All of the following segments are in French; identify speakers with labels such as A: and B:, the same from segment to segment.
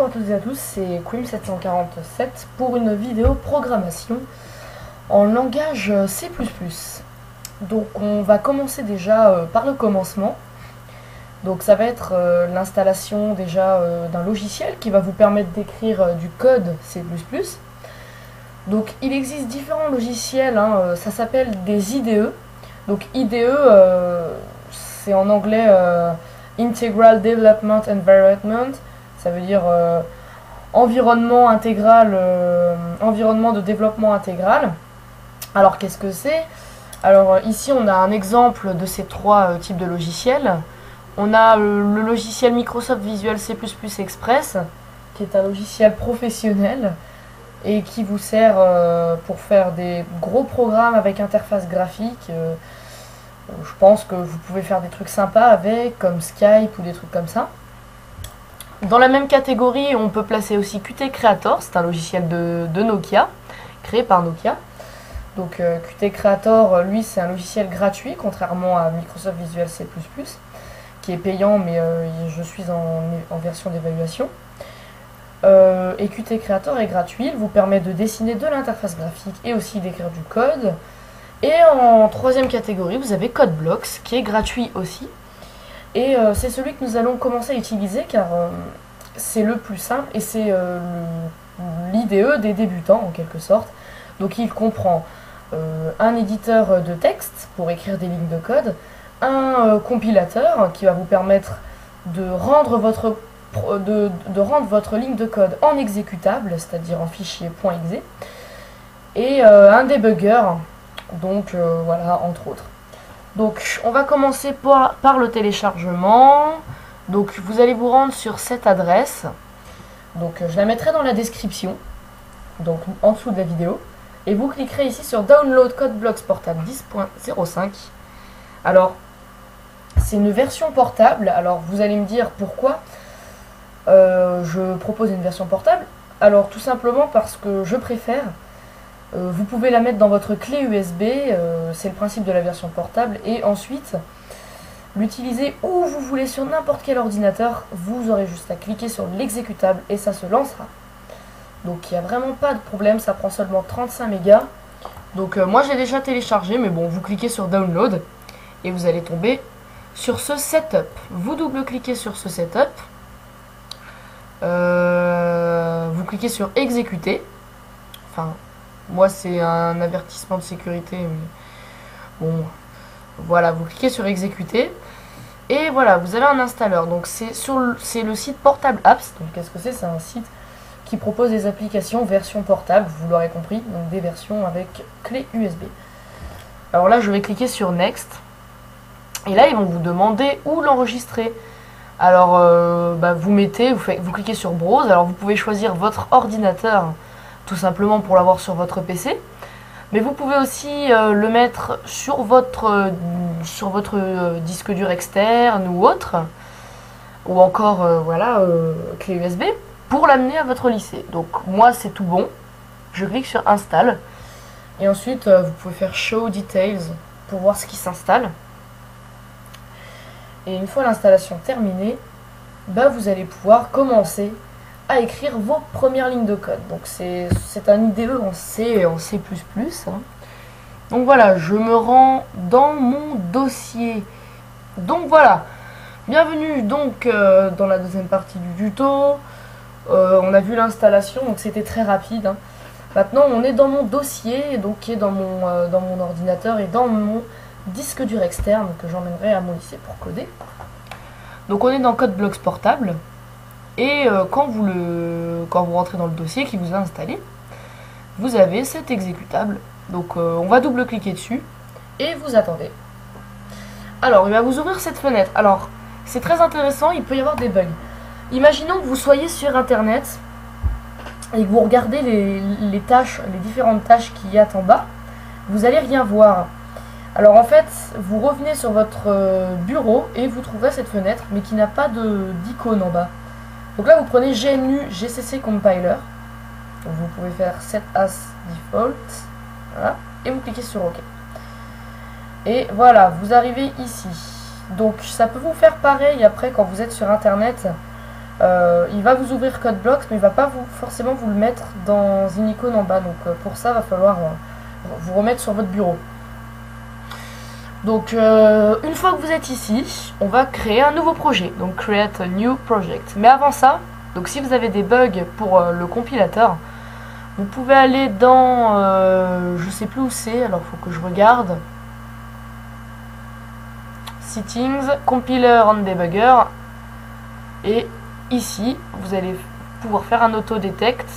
A: à toutes et à tous, c'est Quim747 pour une vidéo programmation en langage C++. Donc on va commencer déjà par le commencement. Donc ça va être l'installation déjà d'un logiciel qui va vous permettre d'écrire du code C++. Donc il existe différents logiciels, hein, ça s'appelle des IDE. Donc IDE, c'est en anglais Integral Development Environment. Ça veut dire environnement intégral, environnement de développement intégral. Alors qu'est-ce que c'est? Alors ici on a un exemple de ces trois types de logiciels. On a le logiciel Microsoft Visual C++ Express, qui est un logiciel professionnel et qui vous sert pour faire des gros programmes avec interface graphique. Je pense que vous pouvez faire des trucs sympas avec, comme Skype ou des trucs comme ça. Dans la même catégorie, on peut placer aussi Qt Creator, c'est un logiciel de Nokia, créé par Nokia. Donc Qt Creator, lui, c'est un logiciel gratuit, contrairement à Microsoft Visual C++, qui est payant, mais je suis en version d'évaluation. Et Qt Creator est gratuit, il vous permet de dessiner de l'interface graphique et aussi d'écrire du code. Et en troisième catégorie, vous avez CodeBlocks, qui est gratuit aussi. Et c'est celui que nous allons commencer à utiliser car c'est le plus simple et c'est l'IDE des débutants en quelque sorte. Donc il comprend un éditeur de texte pour écrire des lignes de code, un compilateur qui va vous permettre de rendre votre ligne de code en exécutable, c'est-à-dire en fichier .exe, et un debugger, donc voilà, entre autres. Donc on va commencer par le téléchargement. Donc vous allez vous rendre sur cette adresse. Donc je la mettrai dans la description, donc en dessous de la vidéo. Et vous cliquerez ici sur Download CodeBlocks Portable 10.05. Alors c'est une version portable. Alors vous allez me dire pourquoi je propose une version portable. Alors tout simplement parce que je préfère. Vous pouvez la mettre dans votre clé USB, c'est le principe de la version portable, et ensuite l'utiliser où vous voulez sur n'importe quel ordinateur. Vous aurez juste à cliquer sur l'exécutable et ça se lancera. Donc il n'y a vraiment pas de problème, ça prend seulement 35 mégas. Donc moi j'ai déjà téléchargé, mais bon, vous cliquez sur Download et vous allez tomber sur ce setup. Vous double-cliquez sur ce setup, vous cliquez sur exécuter, enfin... Moi, c'est un avertissement de sécurité. Mais bon, voilà, vous cliquez sur exécuter. Et voilà, vous avez un installeur. Donc, c'est le site Portable Apps. Donc, qu'est-ce que c'est? C'est un site qui propose des applications version portable, vous l'aurez compris. Donc, des versions avec clé USB. Alors là, je vais cliquer sur Next. Et là, ils vont vous demander où l'enregistrer. Alors, vous cliquez sur Browse. Alors, vous pouvez choisir votre ordinateur, tout simplement pour l'avoir sur votre PC, mais vous pouvez aussi le mettre sur votre disque dur externe ou autre, ou encore voilà, clé USB, pour l'amener à votre lycée. Donc moi c'est tout bon, je clique sur Install, et ensuite vous pouvez faire Show Details pour voir ce qui s'installe. Et une fois l'installation terminée, vous allez pouvoir commencer à écrire vos premières lignes de code. Donc c'est un IDE en C et en C++. Hein. Donc voilà, je me rends dans mon dossier. Donc voilà, bienvenue donc dans la deuxième partie du tuto. On a vu l'installation, donc c'était très rapide. Hein. Maintenant on est dans mon dossier, donc qui est dans mon ordinateur et dans mon disque dur externe que j'emmènerai à mon lycée pour coder. Donc on est dans CodeBlocks Portable. Et quand vous rentrez dans le dossier qui vous a installé, vous avez cet exécutable. Donc on va double-cliquer dessus et vous attendez. Alors il va vous ouvrir cette fenêtre. Alors c'est très intéressant, il peut y avoir des bugs. Imaginons que vous soyez sur internet et que vous regardez les différentes tâches qu'il y a en bas. Vous n'allez rien voir. Alors en fait, vous revenez sur votre bureau et vous trouverez cette fenêtre, mais qui n'a pas d'icône en bas. Donc là, vous prenez GNU GCC Compiler. Donc vous pouvez faire Set as Default. Voilà. Et vous cliquez sur OK. Et voilà, vous arrivez ici. Donc ça peut vous faire pareil après quand vous êtes sur Internet. il va vous ouvrir CodeBlocks, mais il va pas forcément vous le mettre dans une icône en bas. Donc pour ça, il va falloir vous remettre sur votre bureau. Donc une fois que vous êtes ici, on va créer un nouveau projet. Donc create a new project. Mais avant ça, donc si vous avez des bugs pour le compilateur, vous pouvez aller dans, je sais plus où c'est, alors il faut que je regarde. Settings, Compiler and Debugger. Et ici, vous allez pouvoir faire un auto-detect.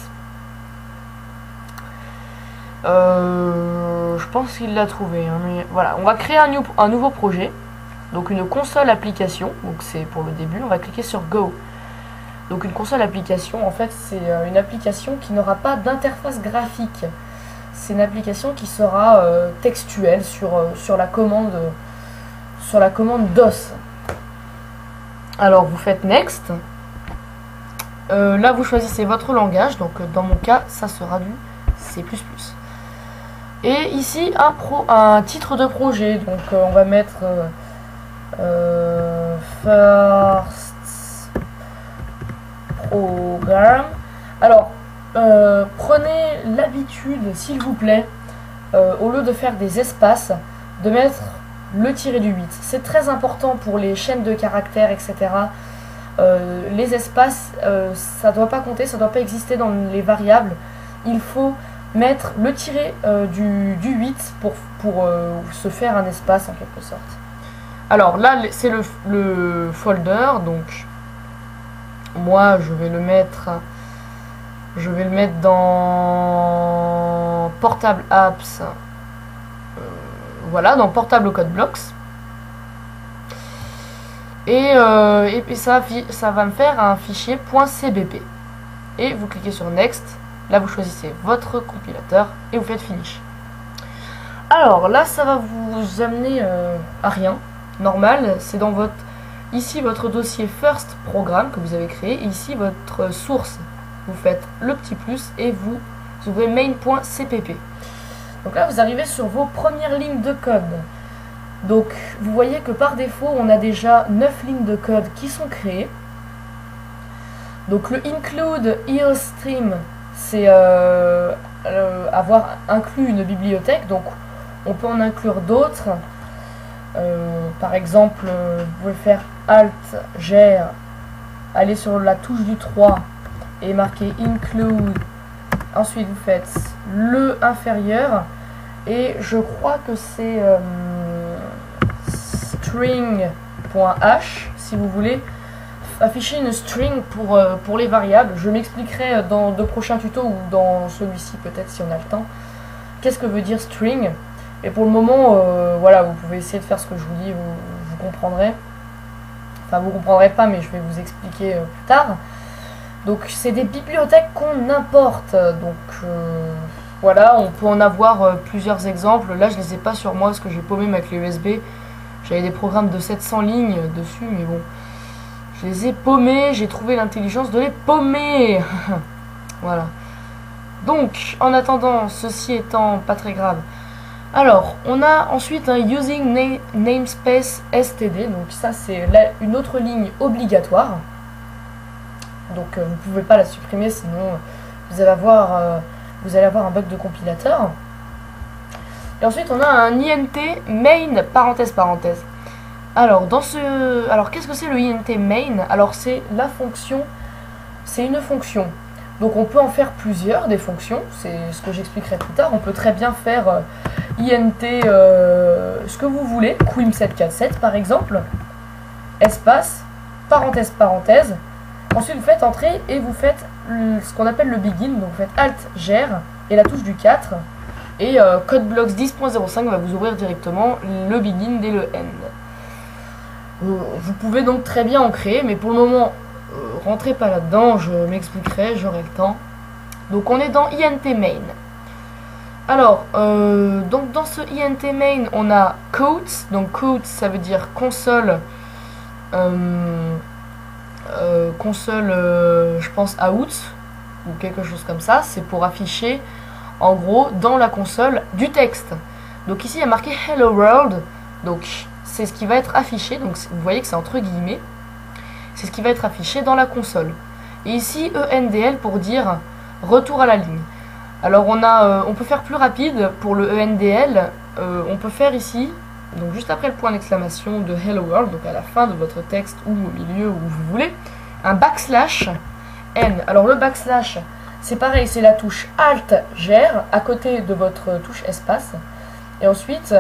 A: Je pense qu'il l'a trouvé. Hein, mais voilà, on va créer un nouveau projet. Donc une console application. Donc c'est pour le début. On va cliquer sur Go. Donc une console application, en fait, c'est une application qui n'aura pas d'interface graphique. C'est une application qui sera textuelle sur la commande DOS. Alors vous faites Next. Là vous choisissez votre langage. Donc dans mon cas, ça sera du C++. Et ici un titre de projet. Donc on va mettre First Program. Alors prenez l'habitude, s'il vous plaît, au lieu de faire des espaces, de mettre le tiré du 8. C'est très important pour les chaînes de caractères, etc. Les espaces, ça ne doit pas compter, ça ne doit pas exister dans les variables. Il faut mettre le tiré du 8 pour se faire un espace en quelque sorte. Alors là, c'est le folder, donc moi je vais le mettre dans Portable Apps. Voilà, dans Portable CodeBlocks. Et puis ça va me faire un fichier .cbp. Et vous cliquez sur Next. Là, vous choisissez votre compilateur et vous faites Finish. Alors là, ça va vous amener à rien. Normal, c'est dans ici votre dossier First Program que vous avez créé. Et ici, votre source. Vous faites le petit plus et vous ouvrez main.cpp. Donc là, vous arrivez sur vos premières lignes de code. Donc, vous voyez que par défaut, on a déjà 9 lignes de code qui sont créées. Donc, le include EOStream, c'est avoir inclus une bibliothèque. Donc, on peut en inclure d'autres. Par exemple, vous pouvez faire Alt, Ger, aller sur la touche du 3 et marquer include. Ensuite, vous faites le inférieur et je crois que c'est string.h si vous voulez afficher une string pour les variables. Je m'expliquerai dans de prochains tutos ou dans celui-ci peut-être si on a le temps. Qu'est-ce que veut dire string? Et pour le moment, voilà, vous pouvez essayer de faire ce que je vous dis, vous comprendrez. Enfin, vous comprendrez pas, mais je vais vous expliquer plus tard. Donc c'est des bibliothèques qu'on importe, donc voilà, on peut en avoir plusieurs exemples. Là je les ai pas sur moi parce que j'ai paumé ma clé USB, j'avais des programmes de 700 lignes dessus, mais bon, je les ai paumés, j'ai trouvé l'intelligence de les paumer. Voilà, donc en attendant, ceci étant pas très grave, alors on a ensuite un using namespace std, donc ça c'est une autre ligne obligatoire. Donc vous ne pouvez pas la supprimer, sinon vous allez avoir un bug de compilateur. Et ensuite on a un int main parenthèse. Alors qu'est-ce que c'est le int main? Alors c'est la fonction, c'est une fonction. Donc on peut en faire plusieurs des fonctions, c'est ce que j'expliquerai plus tard. On peut très bien faire int ce que vous voulez, quim747 par exemple, espace, parenthèse. Ensuite, vous faites entrer et vous faites ce qu'on appelle le begin. Donc, vous faites Alt, Ger et la touche du 4. Et CodeBlocks 10.05 va vous ouvrir directement le begin dès le end. Vous pouvez donc très bien en créer, mais pour le moment, rentrez pas là-dedans. Je m'expliquerai, j'aurai le temps. Donc, on est dans int main. Alors, donc dans ce int main, on a quotes. Donc, quotes, ça veut dire console. Je pense out ou quelque chose comme ça, c'est pour afficher en gros dans la console du texte. Donc ici il y a marqué Hello World, donc c'est ce qui va être affiché, donc vous voyez que c'est entre guillemets. c'est ce qui va être affiché dans la console. Et ici ENDL pour dire retour à la ligne. Alors on peut faire plus rapide pour le ENDL, on peut faire ici, donc juste après le point d'exclamation de Hello World, donc à la fin de votre texte ou au milieu où vous voulez, un backslash N. Alors le backslash, c'est pareil, c'est la touche Alt GR à côté de votre touche espace. Et ensuite,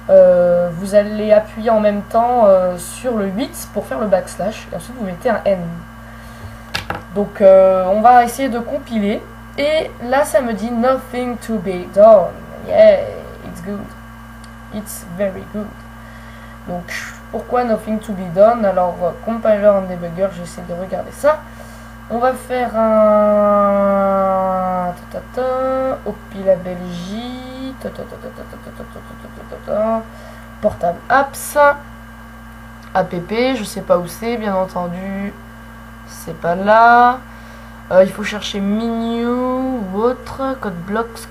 A: vous allez appuyer en même temps sur le 8 pour faire le backslash. Et ensuite, vous mettez un N. Donc, on va essayer de compiler. Et là, ça me dit nothing to be done. Yeah, it's good. It's very good. Donc, pourquoi nothing to be done? Alors, compiler and debugger, j'essaie de regarder ça. On va faire un Opi la Belgique, portable apps, app, je sais pas où c'est, bien entendu, c'est pas là. Il faut chercher menu ou autre, code blocks,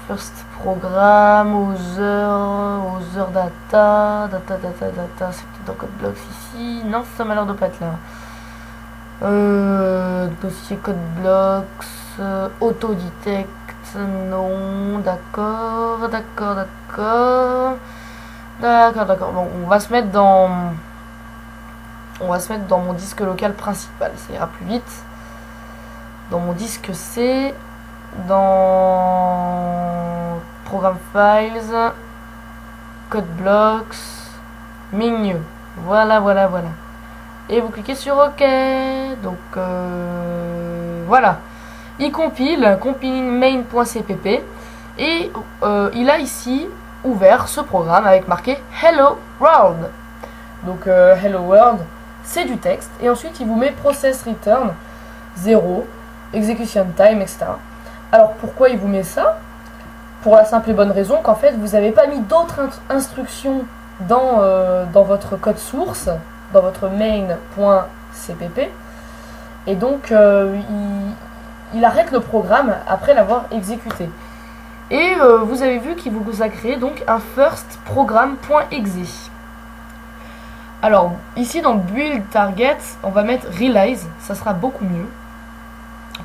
A: first programme, other data, c'est peut-être dans code blocks ici, non ça m'a l'air de pas être là. Dossier code blocks, autodetect, non, d'accord, bon on va se mettre dans mon disque local principal, ça ira plus vite. Dans mon disque C, dans Program Files, Code Blocks, Menu. Voilà. Et vous cliquez sur OK. Donc voilà. Il compile, compiling main.cpp. Et il a ici ouvert ce programme avec marqué Hello World. Donc Hello World, c'est du texte. Et ensuite, il vous met process return 0, execution time, etc. Alors pourquoi il vous met ça? Pour la simple et bonne raison qu'en fait vous n'avez pas mis d'autres instructions dans votre code source, dans votre main.cpp, et donc il arrête le programme après l'avoir exécuté. Et vous avez vu qu'il vous a créé donc un first program.exe. Alors ici dans build target on va mettre realize, ça sera beaucoup mieux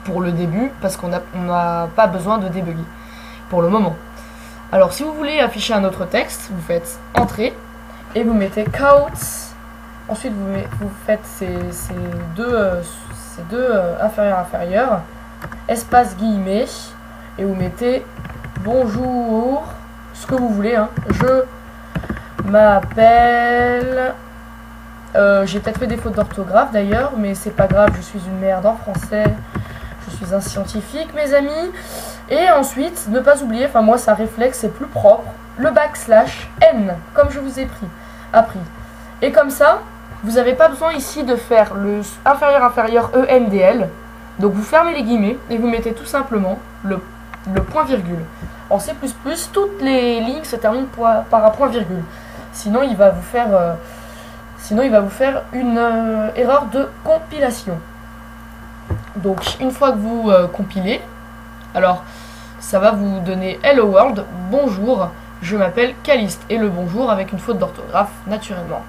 A: pour le début parce qu'on n'a pas besoin de débugger pour le moment. Alors si vous voulez afficher un autre texte, vous faites entrée et vous mettez quotes, ensuite vous faites ces deux inférieur espace guillemets et vous mettez bonjour, ce que vous voulez, hein. Je m'appelle, j'ai peut-être fait des fautes d'orthographe d'ailleurs, mais c'est pas grave, je suis une merde en français. Je suis un scientifique, mes amis. Et ensuite, ne pas oublier, enfin moi ça réflexe, c'est plus propre, le backslash N, comme je vous ai appris. Et comme ça, vous n'avez pas besoin ici de faire le inférieur ENDL. Donc vous fermez les guillemets et vous mettez tout simplement le point virgule. En C++, toutes les lignes se terminent par un point virgule. Sinon, il va vous faire une erreur de compilation. Donc une fois que vous compilez, alors ça va vous donner Hello World, bonjour, je m'appelle Caliste, et le bonjour avec une faute d'orthographe naturellement.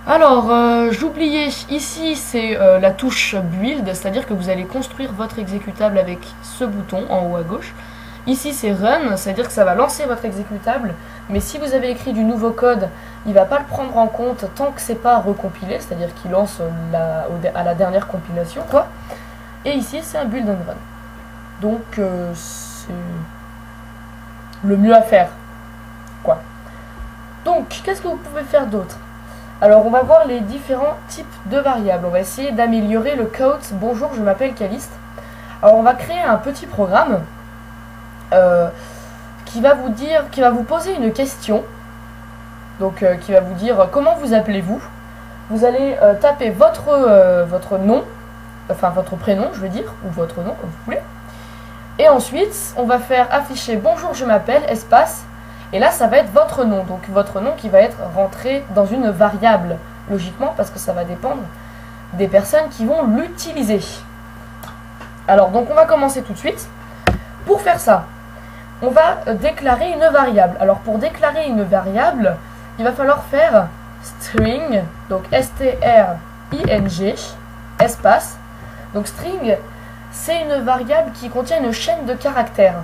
A: Alors j'oubliais, ici c'est la touche build, c'est-à-dire que vous allez construire votre exécutable avec ce bouton en haut à gauche. Ici c'est run, c'est-à-dire que ça va lancer votre exécutable, mais si vous avez écrit du nouveau code, il ne va pas le prendre en compte tant que c'est pas recompilé, c'est-à-dire qu'il lance à la dernière compilation, quoi. Et ici c'est un build and run. Donc c'est le mieux à faire, quoi. Donc qu'est-ce que vous pouvez faire d'autre? Alors on va voir les différents types de variables. On va essayer d'améliorer le quote bonjour je m'appelle Caliste. Alors on va créer un petit programme qui va vous poser une question, donc qui va vous dire comment vous appelez-vous. Vous allez taper votre nom, enfin votre prénom je veux dire, ou votre nom comme vous voulez, et ensuite on va faire afficher bonjour je m'appelle espace, et là ça va être votre nom, donc votre nom qui va être rentré dans une variable logiquement parce que ça va dépendre des personnes qui vont l'utiliser. Alors donc on va commencer tout de suite. Pour faire ça, on va déclarer une variable. Alors pour déclarer une variable, il va falloir faire
B: string, donc S-T-R-I-N-G, espace. Donc string, c'est une variable qui contient une chaîne de caractères.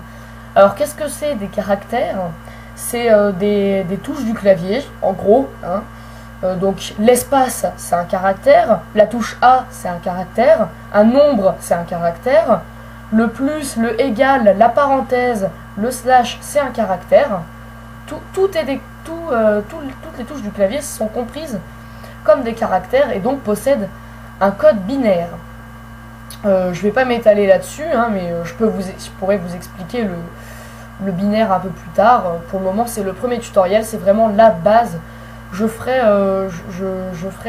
B: Alors qu'est-ce que c'est des caractères? C'est des touches du clavier, en gros. Hein. Donc l'espace, c'est un caractère. La touche A, c'est un caractère. Un nombre, c'est un caractère. Le plus, le égal, la parenthèse, le slash, c'est un caractère. Toutes les touches du clavier sont comprises comme des caractères et donc possèdent un code binaire. Je ne vais pas m'étaler là-dessus, hein, mais je pourrais vous expliquer le binaire un peu plus tard. Pour le moment, c'est le premier tutoriel, c'est vraiment la base. Je ferai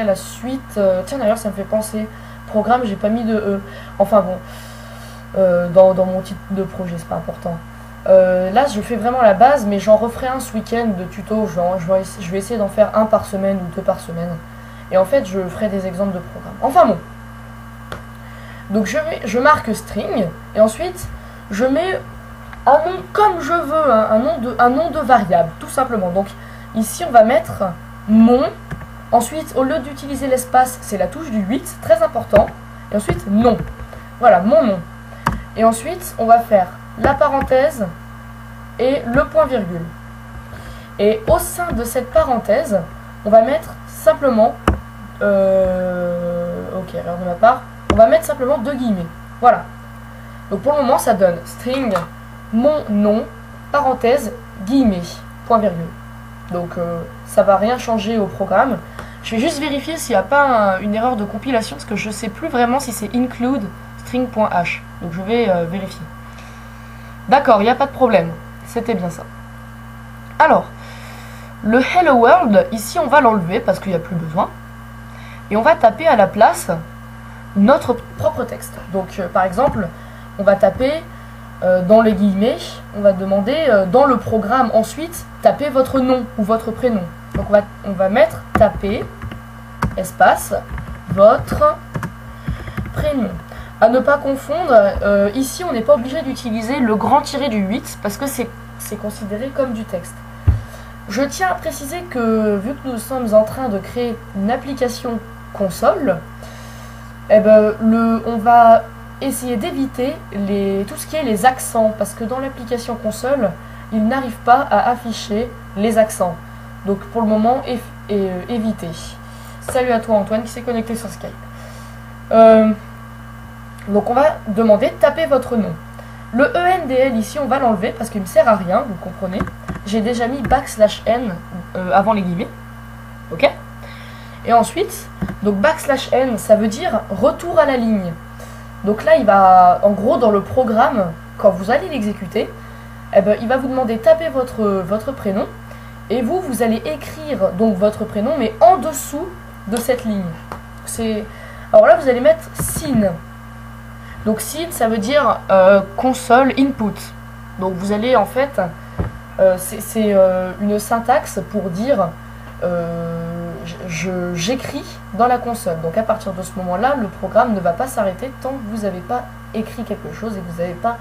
B: la suite. Tiens, d'ailleurs, ça me fait penser. Programme, j'ai pas mis de E. Enfin bon, dans mon titre de projet, c'est pas important. Là, je fais vraiment la base, mais j'en referai un ce week-end de tuto. Je vais essayer d'en faire un par semaine ou 2 par semaine. Et en fait, je ferai des exemples de programmes. Enfin bon. Donc je marque string, et ensuite, je mets un nom comme je veux, hein, un nom de variable, tout simplement. Donc ici, on va mettre mon. Ensuite, au lieu d'utiliser l'espace, c'est la touche du 8, très important. Et ensuite, nom. Voilà, mon nom. Et ensuite, on va faire la parenthèse et le point virgule. Et au sein de cette parenthèse, on va mettre simplement... ok, erreur de ma part. On va mettre simplement 2 guillemets. Voilà. Donc pour le moment, ça donne string, mon nom, parenthèse, guillemets, point virgule. Donc ça va rien changer au programme. Je vais juste vérifier s'il n'y a pas une erreur de compilation, parce que je ne sais plus vraiment si c'est include string.h. Donc je vais vérifier. D'accord, il n'y a pas de problème. C'était bien ça. Alors, le Hello World, ici on va l'enlever parce qu'il n'y a plus besoin. Et on va taper à la place notre propre texte. Donc par exemple, on va taper dans les guillemets, on va demander dans le programme ensuite, taper votre nom ou votre prénom. Donc on va mettre taper, espace, votre prénom. À ne pas confondre, ici on n'est pas obligé d'utiliser le grand tiré du 8 parce que c'est considéré comme du texte. Je tiens à préciser que vu que nous sommes en train de créer une application console, eh ben, on va essayer d'éviter tout ce qui est les accents, parce que dans l'application console, il n'arrive pas à afficher les accents. Donc pour le moment, éviter. Salut à toi Antoine qui s'est connecté sur Skype. Donc on va demander taper votre nom. Le ENDL ici, on va l'enlever parce qu'il ne me sert à rien, vous comprenez. J'ai déjà mis \n avant les guillemets. Ok ? Et ensuite, donc \n, ça veut dire retour à la ligne. Donc là, il va, en gros, dans le programme, quand vous allez l'exécuter, eh ben, il va vous demander taper votre prénom. Et vous allez écrire donc votre prénom, mais en dessous de cette ligne. Alors là, vous allez mettre sin. Donc sin, ça veut dire console input. Donc vous allez en fait, c'est une syntaxe pour dire j'écris dans la console. Donc à partir de ce moment-là, le programme ne va pas s'arrêter tant que vous n'avez pas écrit quelque chose et que vous n'avez pas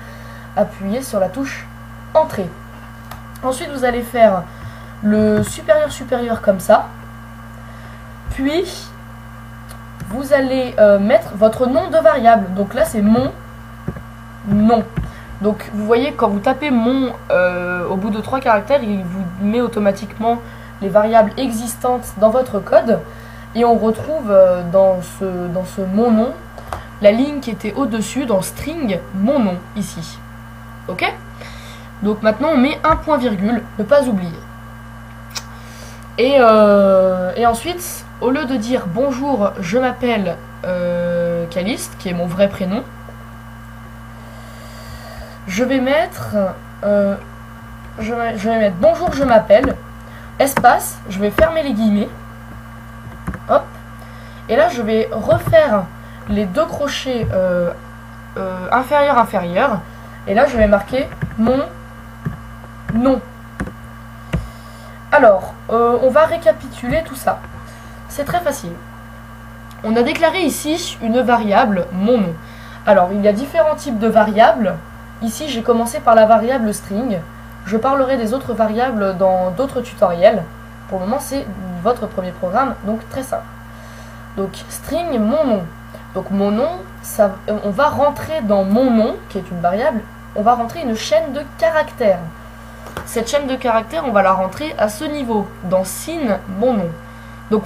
B: appuyé sur la touche entrée. Ensuite, vous allez faire le supérieur comme ça. Puis vous allez mettre votre nom de variable. Donc là, c'est mon nom. Donc vous voyez, quand vous tapez mon au bout de 3 caractères, il vous met automatiquement les variables existantes dans votre code. Et on retrouve dans ce mon nom la ligne qui était au-dessus dans string mon nom ici. Ok? Donc maintenant on met un point virgule, ne pas oublier. Et ensuite, au lieu de dire bonjour, je m'appelle Caliste, qui est mon vrai prénom, je vais mettre bonjour, je m'appelle, espace, je vais fermer les guillemets, hop, et là je vais refaire les 2 crochets inférieur, et là je vais marquer mon nom. Alors, on va récapituler tout ça. C'est très facile. On a déclaré ici une variable, mon nom. Alors, il y a différents types de variables. Ici, j'ai commencé par la variable string. Je parlerai des autres variables dans d'autres tutoriels. Pour le moment, c'est
A: votre premier programme, donc très simple. Donc string mon nom. Donc mon nom, on va rentrer dans mon nom, qui est une variable, on va rentrer une chaîne de caractères. Cette chaîne de caractères, on va la rentrer à ce niveau, dans sin mon nom. Donc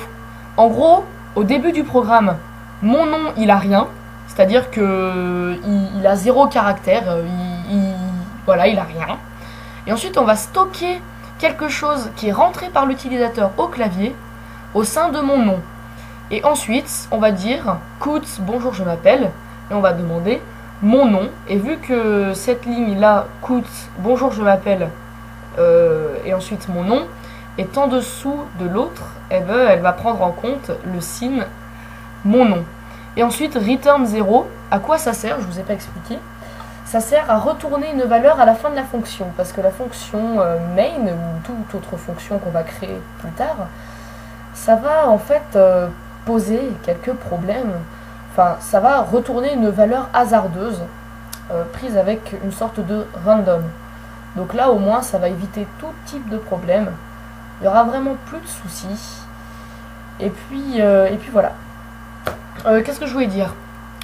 A: en gros, au début du programme, mon nom il a rien, c'est-à-dire que il a 0 caractère, voilà, il a rien. Et ensuite on va stocker quelque chose qui est rentré par l'utilisateur au clavier au sein de mon nom. Et ensuite on va dire Koots, bonjour je m'appelle, et on va demander mon nom. Et vu que cette ligne là, Koots, bonjour je m'appelle, et ensuite mon nom est en dessous de l'autre, eh ben, elle va prendre en compte le signe mon nom. Et ensuite return 0, à quoi ça sert? Je vous ai pas expliqué. Ça sert à retourner une valeur à la fin de la fonction, parce que la fonction main ou toute autre fonction qu'on va créer plus tard, ça va en fait poser quelques problèmes. Enfin, ça va retourner une valeur hasardeuse prise avec une sorte de random. Donc là au moins ça va éviter tout type de problème. Il y aura vraiment plus de soucis. Et puis voilà. Qu'est-ce que je voulais dire?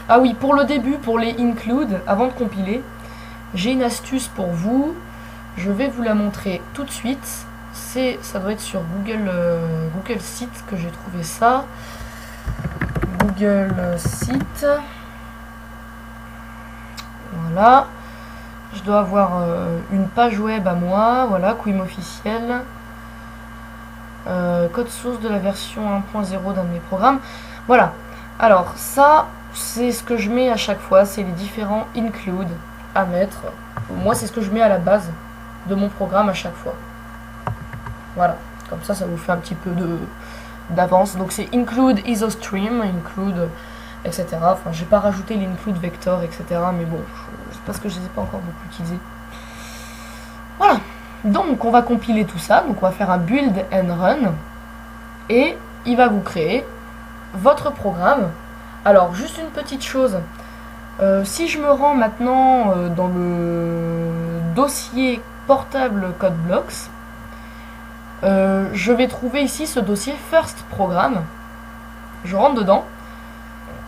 A: Ah oui, pour le début, pour les include, avant de compiler, j'ai une astuce pour vous. Je vais vous la montrer tout de suite. Ça doit être sur Google Site que j'ai trouvé ça. Google Site. Voilà. Je dois avoir une page web à moi. Voilà, Quim officiel. Code source de la version 1.0 d'un de mes programmes. Voilà. Alors ça, c'est ce que je mets à chaque fois. C'est les différents include à mettre. Moi, c'est ce que je mets à la base de mon programme à chaque fois. Voilà. Comme ça vous fait un petit peu d'avance. Donc c'est include isostream, include, etc. Enfin, j'ai pas rajouté l'include vector, etc. Mais bon, c'est parce que je les ai pas encore beaucoup utilisés. Voilà. Donc on va compiler tout ça. Donc on va faire un build and run. Et il va vous créer votre programme. Alors juste une petite chose. Si je me rends maintenant dans le dossier portable CodeBlocks, je vais trouver ici ce dossier First Program. Je rentre dedans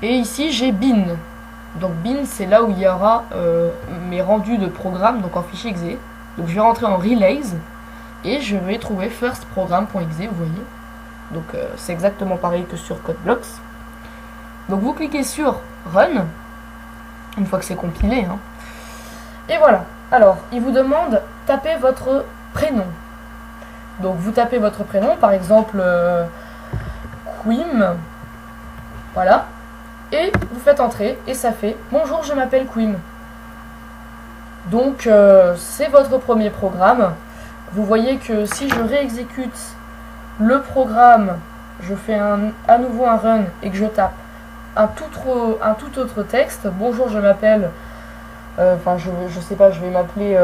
A: et ici j'ai bin. Donc bin, c'est là où il y aura mes rendus de programme, donc en fichier exe. Donc je vais rentrer en relays et je vais trouver firstprogram.exe, vous voyez. Donc c'est exactement pareil que sur CodeBlocks. Donc vous cliquez sur Run une fois que c'est compilé, hein. Et voilà. Alors il vous demande taper votre prénom. Donc vous tapez votre prénom, par exemple Quim, voilà, et vous faites entrer et ça fait bonjour je m'appelle Quim. Donc c'est votre premier programme. Vous voyez que si je réexécute le programme, je fais à nouveau un run et que je tape un tout autre texte, bonjour je m'appelle, enfin je sais pas, je vais m'appeler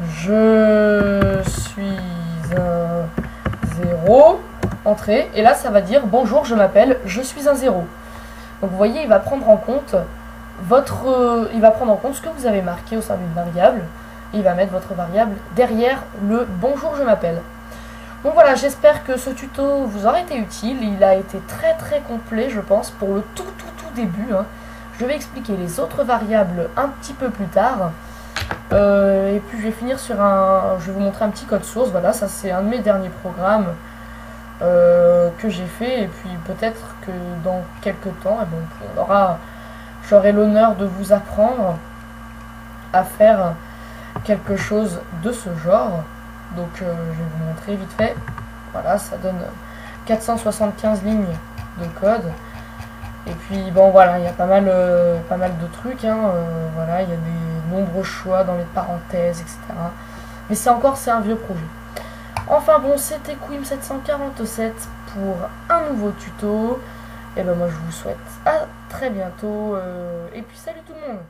A: je suis un 0, entrée, et là ça va dire bonjour je m'appelle, je suis un 0. Donc vous voyez, il va prendre en compte ce que vous avez marqué au sein d'une variable, et il va mettre votre variable derrière le bonjour je m'appelle. Bon voilà, j'espère que ce tuto vous aura été utile. Il a été très complet je pense pour le tout début, hein. Je vais expliquer les autres variables un petit peu plus tard. Et puis je vais finir sur je vais vous montrer un petit code source. Voilà, ça c'est un de mes derniers programmes que j'ai fait. Et puis peut-être que dans quelques temps, j'aurai l'honneur de vous apprendre à faire quelque chose de ce genre. Donc je vais vous montrer vite fait. Voilà, ça donne 475 lignes de code. Et puis bon voilà, il y a pas mal de trucs, hein. Voilà, il y a des nombreux choix dans les parenthèses, etc. Mais c'est un vieux projet. Enfin bon, c'était Quim 747 pour un nouveau tuto. Et ben moi je vous souhaite à très bientôt. Et puis salut tout le monde.